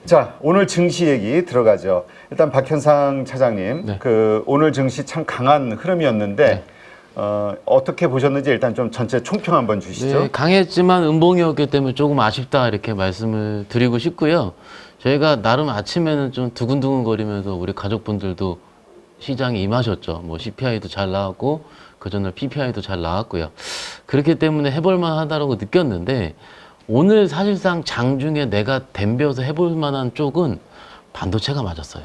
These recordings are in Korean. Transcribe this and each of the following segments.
자, 오늘 증시 얘기 들어가죠. 일단 박현상 차장님, 네. 오늘 증시 참 강한 흐름이었는데 어떻게 보셨는지 일단 좀 전체 총평 한번 주시죠. 네, 강했지만 음봉이었기 때문에 조금 아쉽다 이렇게 말씀을 드리고 싶고요. 저희가 나름 아침에는 좀 두근두근 거리면서 우리 가족분들도 시장에 임하셨죠. 뭐 CPI도 잘 나왔고 그 전날 PPI도 잘 나왔고요. 그렇기 때문에 해볼만 하다라고 느꼈는데 오늘 사실상 장중에 내가 덤벼서 해볼 만한 쪽은 반도체가 맞았어요.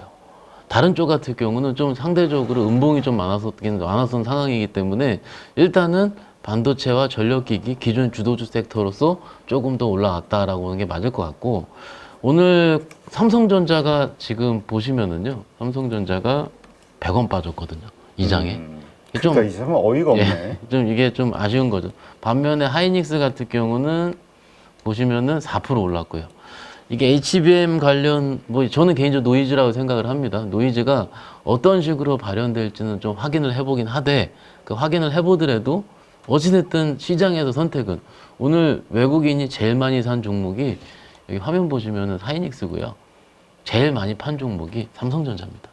다른 쪽 같은 경우는 좀 상대적으로 음봉이 좀 많았던 상황이기 때문에 일단은 반도체와 전력기기 기존 주도주 섹터로서 조금 더 올라왔다라고 하는 게 맞을 것 같고, 오늘 삼성전자가 지금 보시면은요, 삼성전자가 100원 빠졌거든요, 이 장에. 좀, 그러니까 이 사람은 어이가 없네. 좀 이게 좀 아쉬운 거죠. 반면에 하이닉스 같은 경우는 보시면은 4% 올랐고요. 이게 HBM 관련, 뭐 저는 개인적으로 노이즈라고 생각을 합니다. 노이즈가 어떤 식으로 발현될지는 좀 확인을 해보긴 하되, 그 확인을 해보더라도 어찌됐든 시장에서 선택은 오늘 외국인이 제일 많이 산 종목이 여기 화면 보시면은 하이닉스고요. 제일 많이 판 종목이 삼성전자입니다.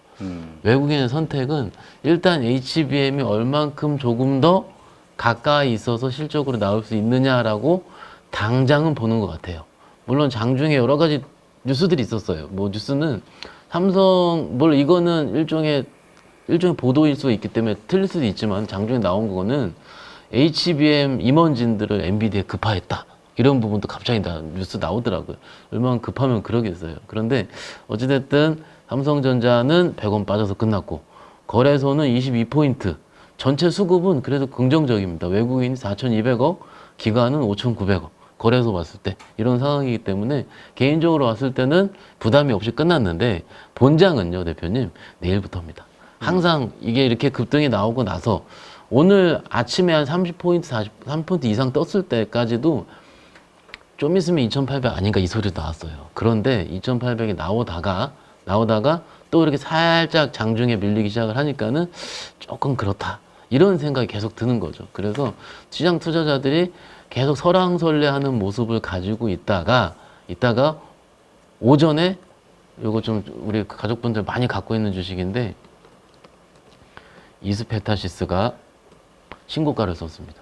외국인의 선택은 일단 HBM이 얼만큼 조금 더 가까이 있어서 실적으로 나올 수 있느냐라고 당장은 보는 것 같아요. 물론 장중에 여러 가지 뉴스들이 있었어요. 뭐 뉴스는 삼성, 물론 이거는 일종의 보도일 수 있기 때문에 틀릴 수도 있지만 장중에 나온 거는 HBM 임원진들을 엔비디아에 급파했다. 이런 부분도 갑자기 뉴스 나오더라고요. 얼마나 급하면 그러겠어요. 그런데 어찌됐든 삼성전자는 100원 빠져서 끝났고, 거래소는 22포인트, 전체 수급은 그래도 긍정적입니다. 외국인이 4,200억, 기관은 5,900억. 거래소 봤을 때 이런 상황이기 때문에 개인적으로 봤을 때는 부담이 없이 끝났는데, 본장은요, 대표님, 내일부터입니다. 항상 이게 이렇게 급등이 나오고 나서 오늘 아침에 한 30포인트, 43포인트 이상 떴을 때까지도 좀 있으면 2,800 아닌가 이 소리도 나왔어요. 그런데 2,800이 나오다가 또 이렇게 살짝 장중에 밀리기 시작을 하니까는 조금 그렇다, 이런 생각이 계속 드는 거죠. 그래서 시장 투자자들이 계속 설왕설래하는 모습을 가지고 있다가 오전에 요거 좀 우리 가족분들 많이 갖고 있는 주식인데, 이스페타시스가 신고가를 썼습니다.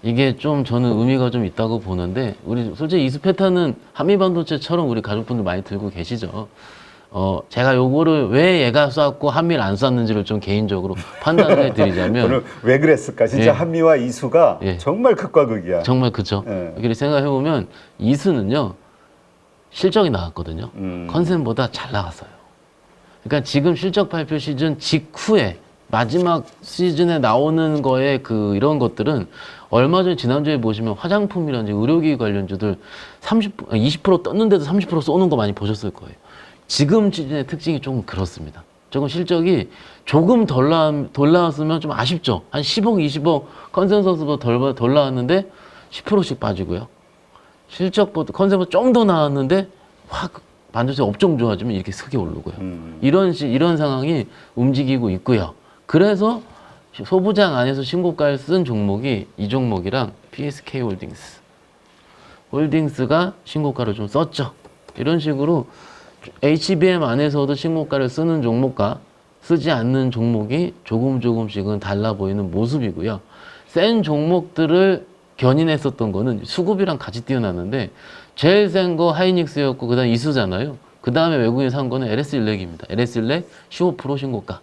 이게 좀 저는 의미가 좀 있다고 보는데, 우리 솔직히 이스페타는 한미반도체처럼 우리 가족분들 많이 들고 계시죠. 제가 요거를 왜 얘가 쐈고 한미를 안 쐈는지를 좀 개인적으로 판단을 해드리자면 오늘 왜 그랬을까? 진짜 예. 한미와 이수가 예. 정말 극과 극이야. 정말 그죠. 예. 이렇게 생각해보면 이수는요, 실적이 나왔거든요. 컨센보다 잘 나왔어요. 그러니까 지금 실적 발표 시즌 직후에 마지막 시즌에 나오는 거에 이런 것들은 얼마 전에 지난주에 보시면 화장품이라든지 의료기기 관련주들 20% 떴는데도 30% 쏘는 거 많이 보셨을 거예요. 지금 시즌의 특징이 조금 그렇습니다. 조금 실적이 조금 덜 나왔으면 좀 아쉽죠. 한 10억, 20억 컨센서스보다 덜 나왔는데 10%씩 빠지고요. 실적보다 컨센서스 좀 더 나왔는데 확 반도체 업종 좋아지면 이렇게 크게 오르고요. 이런 상황이 움직이고 있고요. 그래서 소부장 안에서 신고가를 쓴 종목이 이 종목이랑 PSK 홀딩스가 신고가를 좀 썼죠. 이런 식으로 HBM 안에서도 신고가를 쓰는 종목과 쓰지 않는 종목이 조금씩은 달라 보이는 모습이고요. 센 종목들을 견인했었던 거는 수급이랑 같이 뛰어났는데, 제일 센 거 하이닉스였고 그 다음 이수잖아요. 그 다음에 외국인이 산 거는 LS 일렉입니다. LS 일렉 15% 신고가.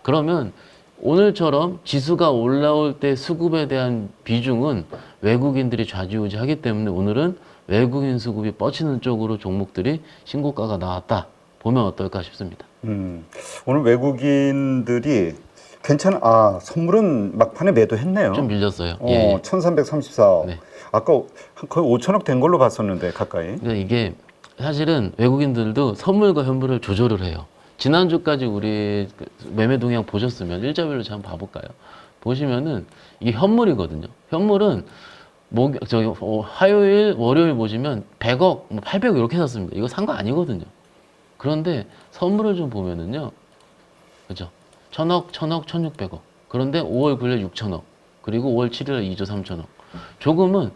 그러면 오늘처럼 지수가 올라올 때 수급에 대한 비중은 외국인들이 좌지우지하기 때문에 오늘은 외국인 수급이 뻗치는 쪽으로 종목들이 신고가가 나왔다 보면 어떨까 싶습니다. 오늘 외국인들이 선물은 막판에 매도했네요. 좀 밀렸어요. 예. 1334억. 네. 아까 거의 5천억 된 걸로 봤었는데 가까이. 그러니까 이게 사실은 외국인들도 선물과 현물을 조절을 해요. 지난주까지 우리 매매 동향 보셨으면 일자별로 한번 봐볼까요? 보시면은 이게 현물이거든요. 현물은 화요일, 월요일 보시면 100억, 800억 이렇게 샀습니다. 이거 산 거 아니거든요. 그런데 선물을 좀 보면은요, 그죠? 1000억, 1600억. 그런데 5월 9일 6천억. 그리고 5월 7일 2조 3천억. 조금은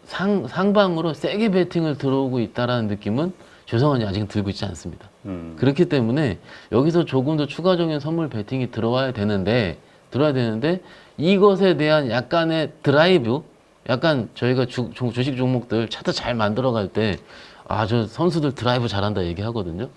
상방으로 세게 베팅을 들어오고 있다라는 느낌은 죄송하니 아직 들고 있지 않습니다. 그렇기 때문에 여기서 조금 더 추가적인 선물 베팅이 들어야 되는데 이것에 대한 약간의 드라이브, 약간 저희가 주식 종목들 차트 잘 만들어갈 때 저 선수들 드라이브 잘한다 얘기하거든요.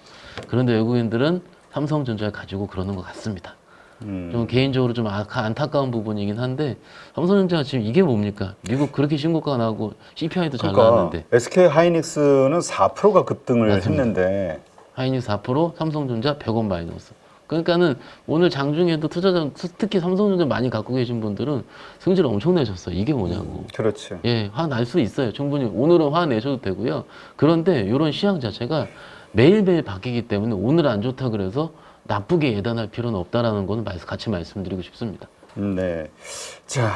그런데 외국인들은 삼성전자를 가지고 그러는 것 같습니다. 좀 개인적으로 좀 안타까운 부분이긴 한데 삼성전자가 지금 이게 뭡니까? 미국 그렇게 신고가 나고 CPI도 잘 나왔는데 SK 하이닉스는 4%가 급등을 맞습니다. 했는데 하이닉스 4%, 삼성전자 100원 마이너스. 그러니까는 오늘 장중에도 투자자 특히 삼성전자 많이 갖고 계신 분들은 승질 엄청 내셨어요. 이게 뭐냐고. 그렇지. 예, 화날 수 있어요. 충분히 오늘은 화내셔도 되고요. 그런데 이런 시황 자체가 매일매일 바뀌기 때문에 오늘 안 좋다 그래서 나쁘게 예단할 필요는 없다라는 거는 같이 말씀드리고 싶습니다. 네. 자,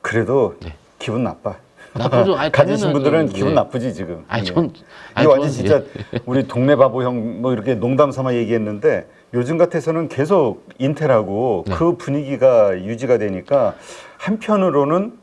그래도 네. 기분 나빠. 나쁘죠. 가지신 분들은 예. 기분 나쁘지 지금. 이게 완전 진짜 우리 동네 바보 형 뭐 이렇게 농담 삼아 얘기했는데 요즘 같아서는 계속 인텔하고 네. 그 분위기가 유지가 되니까 한편으로는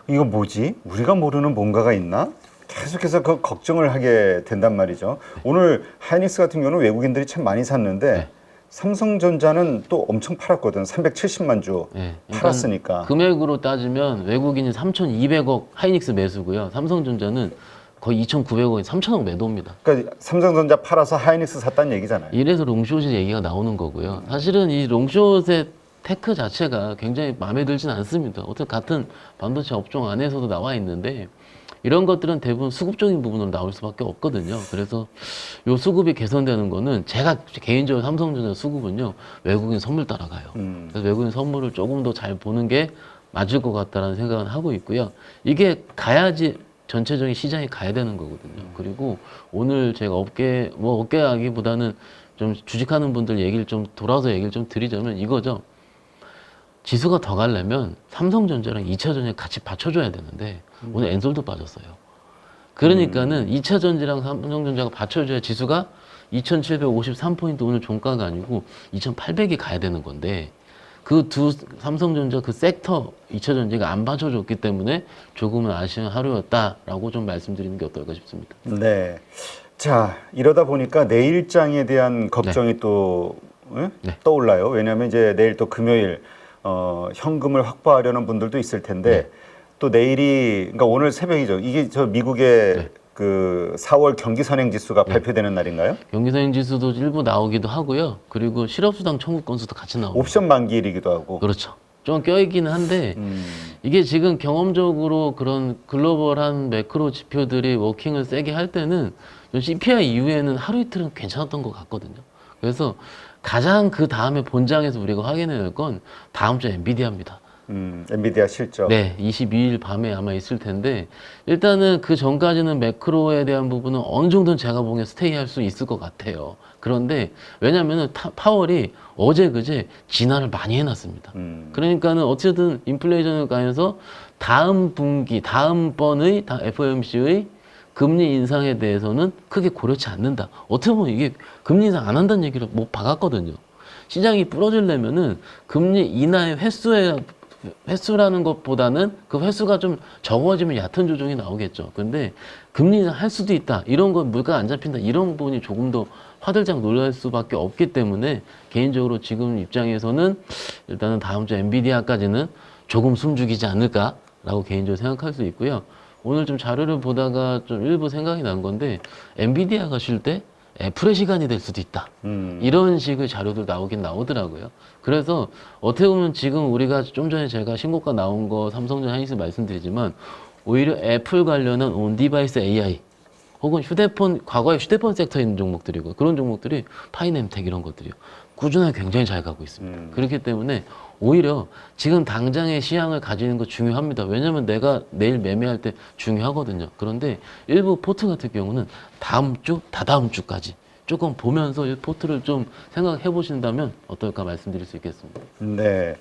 이거 뭐지? 우리가 모르는 뭔가가 있나? 계속해서 그 걱정을 하게 된단 말이죠. 오늘 하이닉스 같은 경우는 외국인들이 참 많이 샀는데 네. 삼성전자는 또 엄청 팔았거든. 370만 주 예, 팔았으니까. 금액으로 따지면 외국인이 3,200억 하이닉스 매수고요. 삼성전자는 거의 2,900억에 3,000억 매도입니다. 그러니까 삼성전자 팔아서 하이닉스 샀다는 얘기잖아요. 이래서 롱숏이 얘기가 나오는 거고요. 사실은 이 롱숏의 테크 자체가 굉장히 마음에 들진 않습니다. 어떻게 같은 반도체 업종 안에서도 나와 있는데 이런 것들은 대부분 수급적인 부분으로 나올 수밖에 없거든요. 그래서 요 수급이 개선되는 거는 제가 개인적으로 삼성전자 수급은요 외국인 선물 따라가요. 그래서 외국인 선물을 조금 더 잘 보는 게 맞을 것 같다라는 생각은 하고 있고요. 이게 가야지 전체적인 시장이 가야 되는 거거든요. 그리고 오늘 제가 업계하기보다는 좀 주식하는 분들 얘기를 좀 돌아서 얘기를 좀 드리자면 이거죠. 지수가 더 가려면 삼성전자랑 2차 전지 같이 받쳐줘야 되는데 오늘 엔솔도 빠졌어요. 그러니까는 2차 전지랑 삼성전자가 받쳐줘야 지수가 2,753포인트 오늘 종가가 아니고 2,800이 가야 되는 건데 그 삼성전자 그 섹터 2차 전지가 안 받쳐줬기 때문에 조금은 아쉬운 하루였다라고 좀 말씀드리는 게 어떨까 싶습니다. 네. 자, 이러다 보니까 내일장에 대한 걱정이 또 네. 떠올라요. 왜냐하면 이제 내일 또 금요일 현금을 확보하려는 분들도 있을 텐데 또 내일이 그러니까 오늘 새벽이죠. 이게 저 미국의 그 4월 경기 선행 지수가 발표되는 날인가요? 경기 선행 지수도 일부 나오기도 하고요. 그리고 실업수당 청구 건수도 같이 나오고. 옵션 만기일이기도 하고. 그렇죠. 좀 껴있기는 한데 이게 지금 경험적으로 그런 글로벌한 매크로 지표들이 워킹을 세게 할 때는 CPI 이후에는 하루 이틀은 괜찮았던 것 같거든요. 그래서 가장 그 다음에 본장에서 우리가 확인해야 될 건 다음 주 엔비디아입니다. 엔비디아 실적. 네, 22일 밤에 아마 있을 텐데 일단은 그 전까지는 매크로에 대한 부분은 어느 정도는 제가 보기엔 스테이할 수 있을 것 같아요. 그런데 왜냐면은 파월이 어제 그제 진화를 많이 해놨습니다. 그러니까는 어쨌든 인플레이션을 가해서 다음 분기, 다음번의 FOMC의 금리 인상에 대해서는 크게 고려치 않는다. 어떻게 보면 이게 금리 인상 안 한다는 얘기를 못 박았거든요. 시장이 부러지려면은 금리 인하의 횟수라는 것보다는 그 횟수가 좀 적어지면 얕은 조정이 나오겠죠. 근데 금리 인상 할 수도 있다. 이런 거 물가 안 잡힌다. 이런 부분이 조금 더 화들짝 놀랄 수밖에 없기 때문에 개인적으로 지금 입장에서는 일단은 다음 주 엔비디아까지는 조금 숨죽이지 않을까라고 개인적으로 생각할 수 있고요. 오늘 좀 자료를 보다가 좀 일부 생각이 난 건데 엔비디아가 쉴 때 애플의 시간이 될 수도 있다. 이런 식의 자료들 나오긴 나오더라고요. 그래서 어떻게 보면 지금 우리가 좀 전에 제가 신고가 나온 거 삼성전자 하이닉스 말씀드리지만 오히려 애플 관련한 온디바이스 AI 혹은 휴대폰, 과거에 휴대폰 섹터에 있는 종목들이고 그런 종목들이 파이nem텍 이런 것들이요. 꾸준하게 굉장히 잘 가고 있습니다. 그렇기 때문에 오히려 지금 당장의 시향을 가지는 거 중요합니다. 왜냐면 내가 내일 매매할 때 중요하거든요. 그런데 일부 포트 같은 경우는 다음 주, 다다음 주까지 조금 보면서 이 포트를 좀 생각해 보신다면 어떨까 말씀드릴 수 있겠습니다. 네.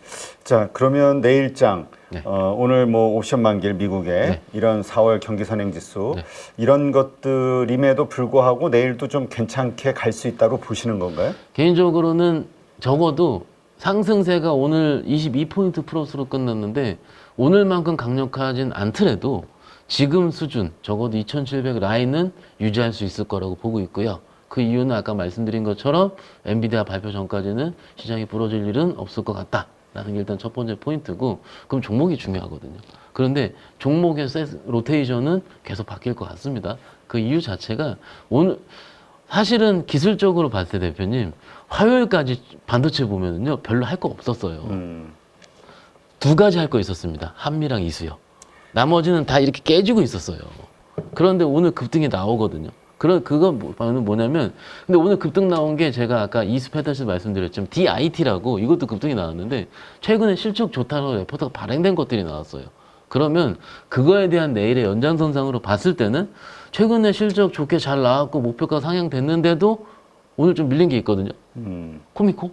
자, 그러면 내일장 네. 오늘 뭐 옵션 만기일 미국의 네. 이런 4월 경기 선행 지수 네. 이런 것들임에도 불구하고 내일도 좀 괜찮게 갈 수 있다고 보시는 건가요? 개인적으로는 적어도 상승세가 오늘 22포인트 플러스로 끝났는데 오늘만큼 강력하진 않더라도 지금 수준 적어도 2700 라인은 유지할 수 있을 거라고 보고 있고요. 그 이유는 아까 말씀드린 것처럼 엔비디아 발표 전까지는 시장이 부러질 일은 없을 것 같다라는 게 일단 첫 번째 포인트고, 그럼 종목이 중요하거든요. 그런데 종목의 로테이션은 계속 바뀔 것 같습니다. 그 이유 자체가 오늘 사실은 기술적으로 봤을 때 대표님, 화요일까지 반도체 보면은요 별로 할 거 없었어요. 두 가지 할 거 있었습니다. 한미랑 이수요. 나머지는 다 이렇게 깨지고 있었어요. 그런데 오늘 급등이 나오거든요. 그건 뭐냐면, 근데 오늘 급등 나온 게 제가 아까 이수 패턴에서 말씀드렸지만 DIT라고 이것도 급등이 나왔는데 최근에 실적 좋다고 레포트가 발행된 것들이 나왔어요. 그러면 그거에 대한 내일의 연장선상으로 봤을 때는 최근에 실적 좋게 잘 나왔고 목표가 상향됐는데도 오늘 좀 밀린 게 있거든요. 코미코?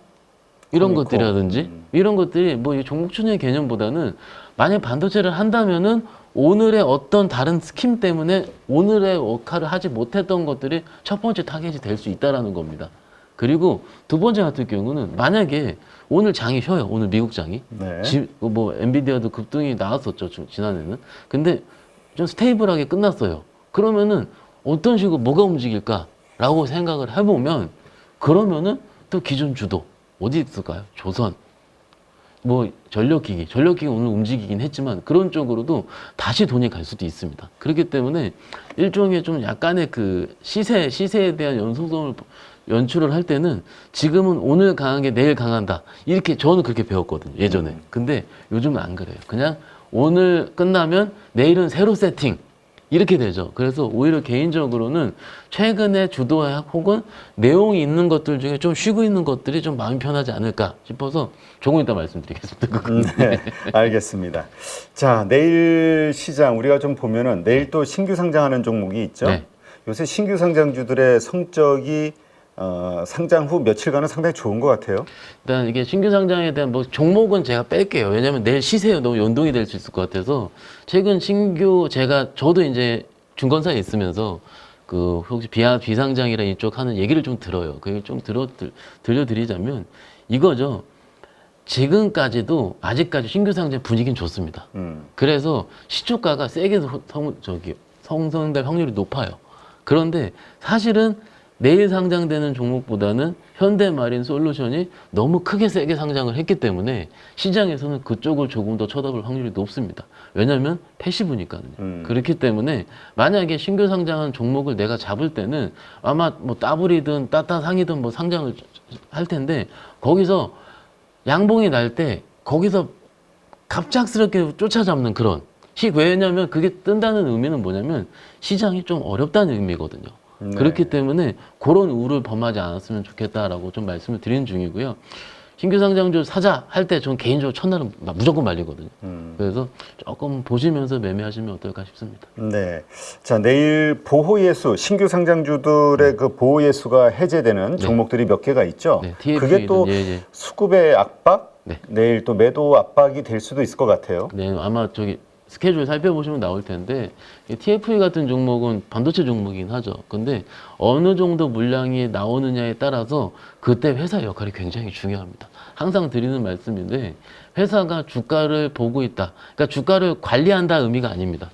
이런 코미코. 것들이라든지 이런 것들이 뭐 이 종목 추천의 개념보다는 만약 반도체를 한다면은 오늘의 어떤 다른 스킴 때문에 오늘의 역할을 하지 못했던 것들이 첫 번째 타겟이 될 수 있다라는 겁니다. 그리고 두 번째 같은 경우는 만약에 오늘 장이 쉬어요. 오늘 미국 장이. 네. 뭐 엔비디아도 급등이 나왔었죠. 지난해는. 근데 좀 스테이블하게 끝났어요. 그러면은 어떤 식으로 뭐가 움직일까라고 생각을 해보면, 그러면은 또 기존 주도 어디 있을까요? 조선, 뭐 전력기기 오늘 움직이긴 했지만 그런 쪽으로도 다시 돈이 갈 수도 있습니다. 그렇기 때문에 일종의 좀 약간의 그 시세에 대한 연속성을 연출을 할 때는 지금은 오늘 강한 게 내일 강한다, 이렇게 저는 그렇게 배웠거든요, 예전에. 근데 요즘은 안 그래요. 그냥 오늘 끝나면 내일은 새로 세팅, 이렇게 되죠. 그래서 오히려 개인적으로는 최근에 주도 혹은 내용이 있는 것들 중에 좀 쉬고 있는 것들이 좀 마음이 편하지 않을까 싶어서 조금 이따 말씀드리겠습니다. 네, 알겠습니다. 자, 내일 시장 우리가 좀 보면은 내일 또 신규 상장하는 종목이 있죠. 네. 요새 신규 상장주들의 성적이 상장 후 며칠간은 상당히 좋은 것 같아요. 일단 이게 신규 상장에 대한 뭐 종목은 제가 뺄게요. 왜냐면 내일 시세에 너무 연동이 될 수 있을 것 같아서. 최근 신규 저도 이제 증권사에 있으면서 그 혹시 비상장이라 이쪽 하는 얘기를 좀 들어요. 그걸 좀 들려드리자면 이거죠. 지금까지도 아직까지 신규 상장 분위기는 좋습니다. 그래서 시초가가 세게 성장될 확률이 높아요. 그런데 사실은 내일 상장되는 종목보다는 현대마린 솔루션이 너무 크게 세게 상장을 했기 때문에 시장에서는 그쪽을 조금 더 쳐다볼 확률이 높습니다. 왜냐하면 패시브니까요. 그렇기 때문에 만약에 신규 상장한 종목을 내가 잡을 때는 아마 뭐 따블이든 따따상이든 뭐 상장을 할 텐데, 거기서 양봉이 날 때 거기서 갑작스럽게 쫓아잡는 그런 왜냐하면 그게 뜬다는 의미는 뭐냐면 시장이 좀 어렵다는 의미거든요. 네. 그렇기 때문에 그런 우를 범하지 않았으면 좋겠다라고 좀 말씀을 드리는 중이고요. 신규 상장주 사자 할 때 저는 개인적으로 첫날은 무조건 말리거든요. 그래서 조금 보시면서 매매하시면 어떨까 싶습니다. 네. 자, 내일 보호예수, 신규 상장주들의 그 보호예수가 해제되는 종목들이 몇 개가 있죠. 네, TFE 그게 또 든, 수급의 압박, 네. 내일 또 매도 압박이 될 수도 있을 것 같아요. 네, 아마 스케줄 살펴보시면 나올 텐데, 이 TFE 같은 종목은 반도체 종목이긴 하죠. 근데 어느 정도 물량이 나오느냐에 따라서 그때 회사의 역할이 굉장히 중요합니다. 항상 드리는 말씀인데, 회사가 주가를 보고 있다. 그러니까 주가를 관리한다 의미가 아닙니다.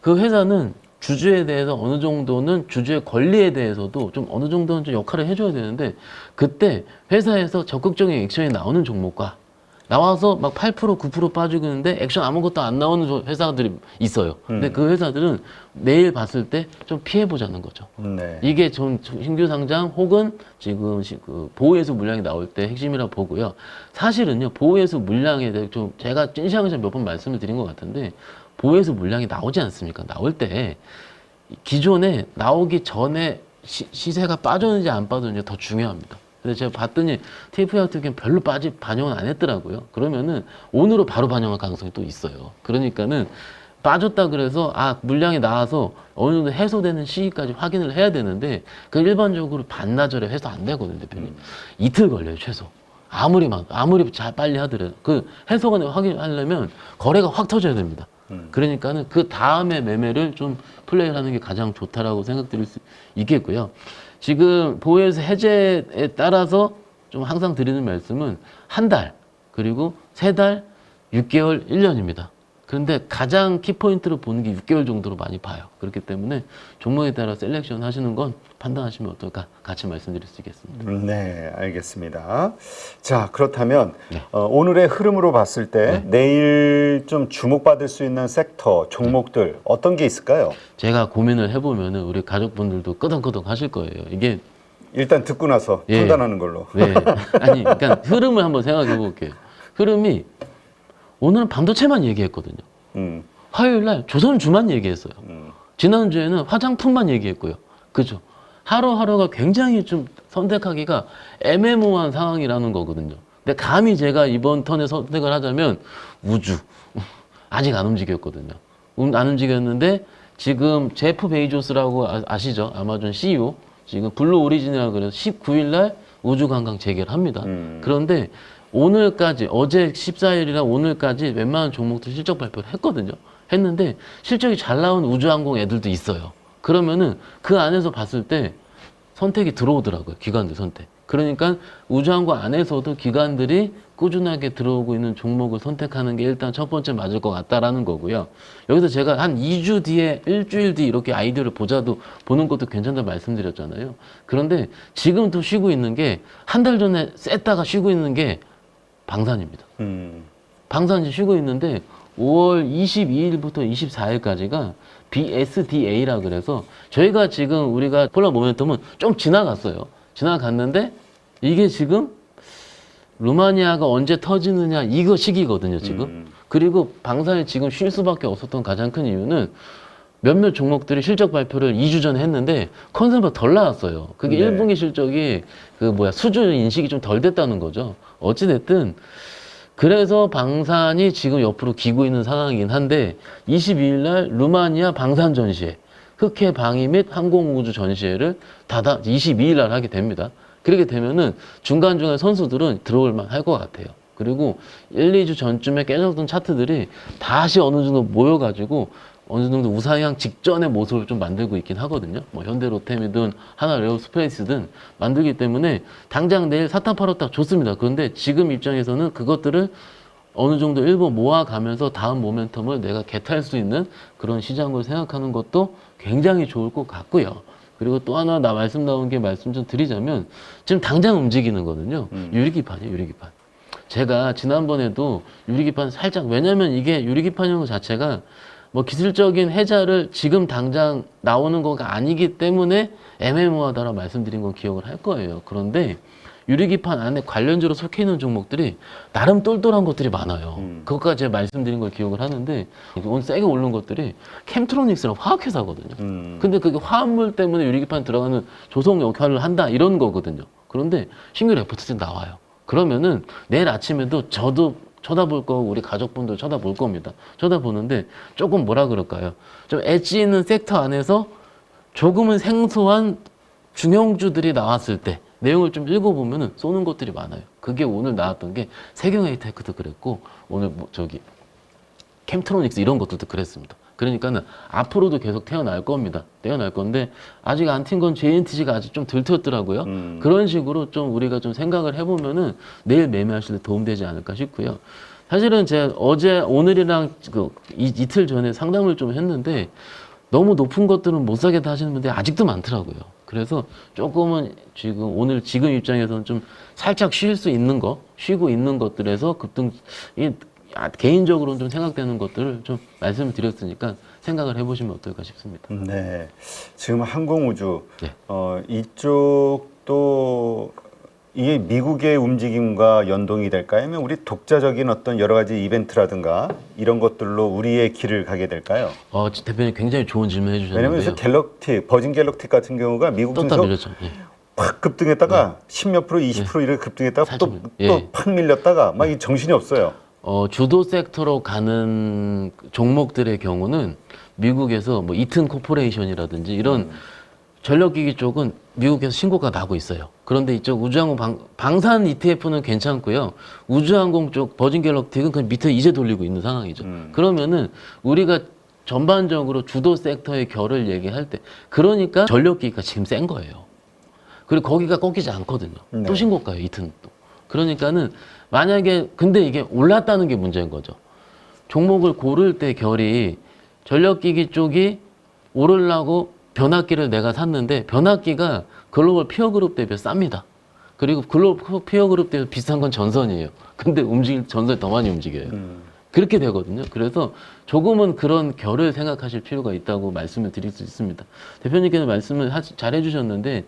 그 회사는 주주에 대해서 어느 정도는 주주의 권리에 대해서도 좀 어느 정도는 좀 역할을 해줘야 되는데, 그때 회사에서 적극적인 액션이 나오는 종목과 나와서 막 8%, 9% 빠지고 있는데 액션 아무것도 안 나오는 회사들이 있어요. 근데 그 회사들은 내일 봤을 때 좀 피해보자는 거죠. 네. 이게 전 신규 상장 혹은 지금 그 보호예수 물량이 나올 때 핵심이라고 보고요. 사실은요, 보호예수 물량에 대해 좀 제가 찐시하면서 몇 번 말씀을 드린 것 같은데, 보호예수 물량이 나오지 않습니까? 나올 때 기존에 나오기 전에 시세가 빠졌는지 안 빠졌는지 더 중요합니다. 근데 제가 봤더니 TFE 같은 경우는 별로 반영은 안 했더라고요. 그러면은 오늘은 바로 반영할 가능성이 또 있어요. 그러니까는 빠졌다 그래서 물량이 나와서 어느 정도 해소되는 시기까지 확인을 해야 되는데, 그 일반적으로 반나절에 해소 안 되거든요, 대표님. 이틀 걸려요, 최소. 아무리 빨리 하더라도 그 해소가 확인하려면 거래가 확 터져야 됩니다. 그러니까는 그 다음에 매매를 좀 플레이를 하는 게 가장 좋다라고 생각드릴 수 있겠고요. 지금 보호예수 해제에 따라서 좀 항상 드리는 말씀은 한 달, 그리고 3달, 6개월, 1년입니다. 그런데 가장 키포인트로 보는 게 6개월 정도로 많이 봐요. 그렇기 때문에 종목에 따라 셀렉션 하시는 건 판단하시면 어떨까 같이 말씀드릴 수 있겠습니다. 네, 알겠습니다. 자, 그렇다면 네. 오늘의 흐름으로 봤을 때 내일 좀 주목받을 수 있는 섹터, 종목들 어떤 게 있을까요? 제가 고민을 해보면 우리 가족분들도 끄덕끄덕 하실 거예요. 이게 일단 듣고 나서 예. 판단하는 걸로. 왜? 아니, 그러니까 흐름을 한번 생각해 볼게요. 흐름이 오늘은 반도체만 얘기했거든요. 음, 화요일 날 조선주만 얘기했어요. 지난주에는 화장품만 얘기했고요. 그죠? 하루하루가 굉장히 좀 선택하기가 애매모호한 상황이라는 거거든요. 근데 감히 제가 이번 턴에 선택을 하자면 우주. 아직 안 움직였거든요. 안 움직였는데 지금 제프 베이조스라고 아시죠? 아마존 CEO. 지금 블루 오리진이라고 그래서 19일 날 우주 관광 재개를 합니다. 그런데 오늘까지 어제 14일이라 오늘까지 웬만한 종목들 실적 발표를 했거든요. 했는데 실적이 잘 나온 우주항공 애들도 있어요. 그러면은 그 안에서 봤을 때 선택이 들어오더라고요. 기관들 선택. 그러니까 우주항공 안에서도 기관들이 꾸준하게 들어오고 있는 종목을 선택하는 게 일단 첫 번째 맞을 것 같다라는 거고요. 여기서 제가 한 2주 뒤에 일주일 뒤 이렇게 아이디어를 보는 것도 괜찮다 말씀드렸잖아요. 그런데 지금도 쉬고 있는 게 한 달 전에 셌다가 쉬고 있는 게 방산입니다. 방산이 쉬고 있는데 5월 22일부터 24일까지가 BSDA라 그래서 저희가 지금 우리가 폴라 모멘텀은 좀 지나갔어요. 지나갔는데 이게 지금 루마니아가 언제 터지느냐 이거 시기거든요, 지금. 그리고 방산이 지금 쉴 수밖에 없었던 가장 큰 이유는 몇몇 종목들이 실적 발표를 2주 전에 했는데 컨센서가 덜 나왔어요. 그게 네. 1분기 실적이 수준 인식이 좀 덜 됐다는 거죠. 어찌됐든 그래서 방산이 지금 옆으로 기고 있는 상황이긴 한데 22일 날 루마니아 방산 전시회, 흑해 방위 및 항공우주 전시회를 22일 날 하게 됩니다. 그렇게 되면은 중간중간 선수들은 들어올만 할 것 같아요. 그리고 1, 2주 전쯤에 깨졌던 차트들이 다시 어느 정도 모여가지고 어느 정도 우상향 직전의 모습을 좀 만들고 있긴 하거든요. 뭐 현대로템이든 하나레오스페이스든 만들기 때문에 당장 내일 사타 팔았다 좋습니다. 그런데 지금 입장에서는 그것들을 어느 정도 일부 모아가면서 다음 모멘텀을 내가 개탈 수 있는 그런 시장을 생각하는 것도 굉장히 좋을 것 같고요. 그리고 또 하나 말씀 나온 게 말씀 좀 드리자면 지금 당장 움직이는 거는요. 유리기판이에요, 유리기판. 제가 지난번에도 유리기판 살짝, 왜냐면 이게 유리기판이라는 것 자체가 뭐 기술적인 해자를 지금 당장 나오는 거가 아니기 때문에 애매모호하다라고 말씀드린 건 기억을 할 거예요. 그런데 유리기판 안에 관련주로 속해 있는 종목들이 나름 똘똘한 것들이 많아요. 그것까지 제가 말씀드린 걸 기억을 하는데 오늘 세게 오른 것들이 캠트로닉스라는 화학회사거든요. 근데 그게 화합물 때문에 유리기판 들어가는 조성 역할을 한다 이런 거거든요. 그런데 신규 레포트들이 나와요. 그러면은 내일 아침에도 저도 쳐다볼 거고 우리 가족분들 쳐다볼 겁니다. 쳐다보는데 조금 뭐라 그럴까요? 좀 엣지 있는 섹터 안에서 조금은 생소한 중형주들이 나왔을 때 내용을 좀 읽어보면은 쏘는 것들이 많아요. 그게 오늘 나왔던 게 세경에이테크도 그랬고 오늘 캠트로닉스 이런 것들도 그랬습니다. 그러니까는 앞으로도 계속 태어날 겁니다. 태어날 건데 아직 안 튄 건 JNTG가 아직 좀 덜 튀었더라고요. 그런 식으로 좀 우리가 좀 생각을 해보면은 내일 매매하실 때 도움되지 않을까 싶고요. 사실은 제가 어제 오늘이랑 이틀 전에 상담을 좀 했는데 너무 높은 것들은 못 사겠다 하시는 분들이 아직도 많더라고요. 그래서 조금은 지금 입장에서는 좀 살짝 쉴 수 있는 거, 쉬고 있는 것들에서 개인적으로는 좀 생각되는 것들을 좀 말씀을 드렸으니까 생각을 해보시면 어떨까 싶습니다. 네. 지금 항공우주, 네. 이쪽도 이게 미국의 움직임과 연동이 될까요? 아니면 우리 독자적인 어떤 여러 가지 이벤트라든가 이런 것들로 우리의 길을 가게 될까요? 대표님 굉장히 좋은 질문 왜냐면 해주셨는데요. 요새 버진 갤럭틱 같은 경우가 미국 떴다 증시 밀렸죠. 예. 확 급등했다가 10몇 프로, 20% 이렇게 급등했다가 살짝 또 팍 밀렸다가 막 이 정신이 없어요. 주도 섹터로 가는 종목들의 경우는 미국에서 뭐 이튼 코퍼레이션이라든지 이런 전력기기 쪽은 미국에서 신고가 나고 있어요. 그런데 이쪽 우주항공 방산 ETF는 괜찮고요. 우주항공 쪽 버진 갤럭틱은 그 밑에 이제 돌리고 있는 상황이죠. 그러면은 우리가 전반적으로 주도 섹터의 결을 얘기할 때 그러니까 전력기기가 지금 센 거예요. 그리고 거기가 꺾이지 않거든요. 네. 또 신고가요, 이튼 또. 그러니까는 만약에 근데 이게 올랐다는 게 문제인 거죠. 종목을 고를 때 결이 전력기기 쪽이 오르려고 변압기를 내가 샀는데 변압기가 글로벌 피어그룹 대비 쌉니다. 그리고 글로벌 피어그룹 대비 비싼 건 전선이에요. 근데 전선이 더 많이 움직여요. 그렇게 되거든요. 그래서 조금은 그런 결을 생각하실 필요가 있다고 말씀을 드릴 수 있습니다. 대표님께서 말씀을 잘 해주셨는데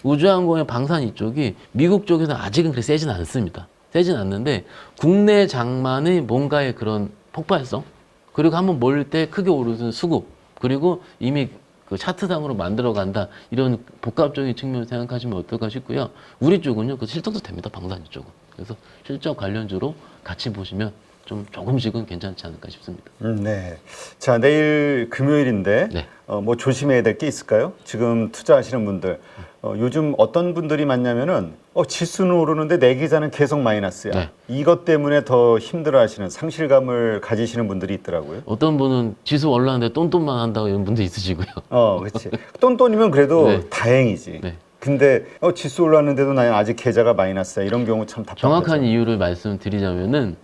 우주항공의 방산 이쪽이 미국 쪽에서 아직은 그렇게 세진 않습니다. 세진 않는데 국내 장만의 뭔가의 그런 폭발성 그리고 한번 몰릴 때 크게 오르는 수급 그리고 이미 그 차트상으로 만들어 간다 이런 복합적인 측면을 생각하시면 어떨까 싶고요. 우리 쪽은요 그 실적도 됩니다. 방산 이쪽은. 그래서 실적 관련주로 같이 보시면 좀 조금씩은 괜찮지 않을까 싶습니다. 네. 자, 내일 금요일인데 네. 뭐 조심해야 될 게 있을까요? 지금 투자하시는 분들 요즘 어떤 분들이 많냐면은 지수는 오르는데 내 계좌는 계속 마이너스야. 네. 이것 때문에 더 힘들어하시는 상실감을 가지시는 분들이 있더라고요. 어떤 분은 지수 올랐는데 똔똔만 한다고 이런 분도 있으시고요. 그렇지. 똔똔이면 그래도 네. 다행이지. 네. 근데 지수 올랐는데도 나는 아직 계좌가 마이너스야. 이런 경우 참 답답하죠. 정확한 이유를 말씀드리자면은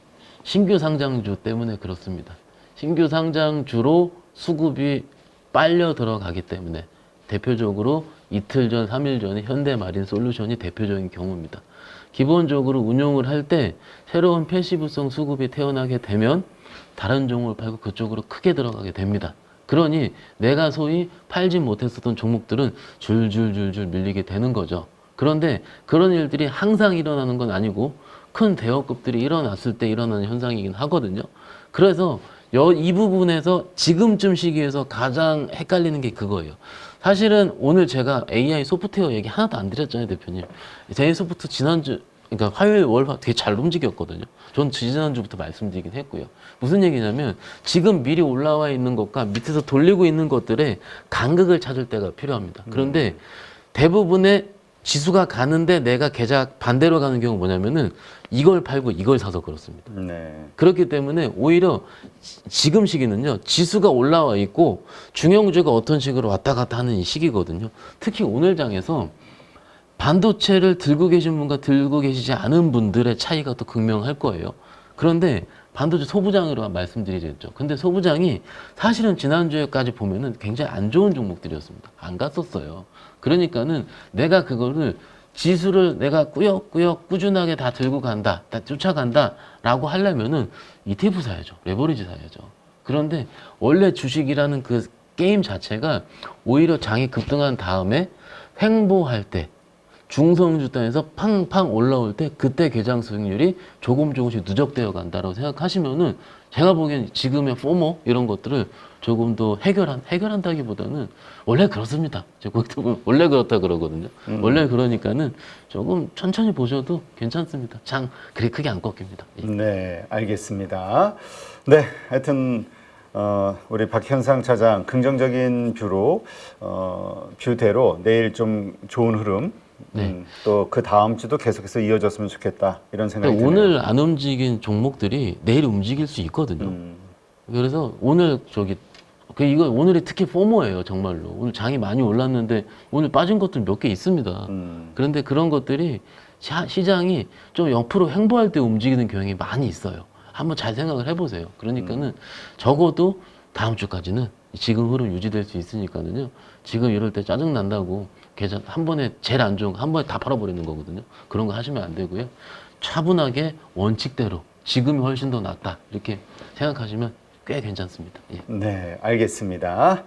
신규 상장주 때문에 그렇습니다. 신규 상장주로 수급이 빨려 들어가기 때문에 대표적으로 이틀 전, 3일 전에 현대마린 솔루션이 대표적인 경우입니다. 기본적으로 운용을 할 때 새로운 패시브성 수급이 태어나게 되면 다른 종목을 팔고 그쪽으로 크게 들어가게 됩니다. 그러니 내가 소위 팔지 못했었던 종목들은 줄줄줄줄 밀리게 되는 거죠. 그런데 그런 일들이 항상 일어나는 건 아니고 큰 대여급들이 일어났을 때 일어나는 현상이긴 하거든요. 그래서 이 부분에서 지금쯤 시기에서 가장 헷갈리는 게 그거예요. 사실은 오늘 제가 AI 소프트웨어 얘기 하나도 안 드렸잖아요, 대표님. AI 소프트 지난주, 그러니까 화요일, 월화 되게 잘 움직였거든요. 전 지난주부터 말씀드리긴 했고요. 무슨 얘기냐면 지금 미리 올라와 있는 것과 밑에서 돌리고 있는 것들의 간극을 찾을 때가 필요합니다. 그런데 대부분의 지수가 가는데 내가 계좌 반대로 가는 경우 뭐냐면은 이걸 팔고 이걸 사서 그렇습니다. 네. 그렇기 때문에 오히려 지금 시기는요 지수가 올라와 있고 중형주가 어떤 식으로 왔다 갔다 하는 이 시기거든요. 특히 오늘 장에서 반도체를 들고 계신 분과 들고 계시지 않은 분들의 차이가 또 극명할 거예요. 그런데 반도체 소부장으로 말씀드리겠죠. 근데 소부장이 사실은 지난주에까지 보면은 굉장히 안 좋은 종목들이었습니다. 안 갔었어요. 그러니까는 내가 그거를 지수를 내가 꾸역꾸역 꾸준하게 다 들고 간다, 다 쫓아간다 라고 하려면은 ETF 사야죠. 레버리지 사야죠. 그런데 원래 주식이라는 그 게임 자체가 오히려 장이 급등한 다음에 횡보할 때 중성주 단에서 팡팡 올라올 때 그때 개장 수익률이 조금씩 누적되어 간다라고 생각하시면은 제가 보기엔 지금의 포모 이런 것들을 조금 더 해결한다기보다는 원래 그렇습니다. 제 고객들 보면 원래 그렇다 그러거든요. 원래 그러니까는 조금 천천히 보셔도 괜찮습니다. 장 그리 크게 안 꺾입니다. 예. 네, 알겠습니다. 네, 하여튼 우리 박현상 차장 긍정적인 뷰대로 내일 좀 좋은 흐름 네. 또 그 다음 주도 계속해서 이어졌으면 좋겠다 이런 생각이 드네요. 오늘 안 움직인 종목들이 내일 움직일 수 있거든요. 그래서 오늘 이거 오늘이 특히 포모예요, 정말로. 오늘 장이 많이 올랐는데 오늘 빠진 것들 몇 개 있습니다. 그런데 그런 것들이 시장이 좀 0% 횡보할 때 움직이는 경향이 많이 있어요. 한번 잘 생각을 해보세요. 그러니까는 적어도 다음 주까지는 지금 흐름 유지될 수 있으니까는요. 지금 이럴 때 짜증 난다고 계좌 한 번에 제일 안 좋은 거 한 번에 다 팔아버리는 거거든요. 그런 거 하시면 안 되고요. 차분하게 원칙대로 지금이 훨씬 더 낫다 이렇게 생각하시면 꽤 괜찮습니다. 예. 네, 알겠습니다.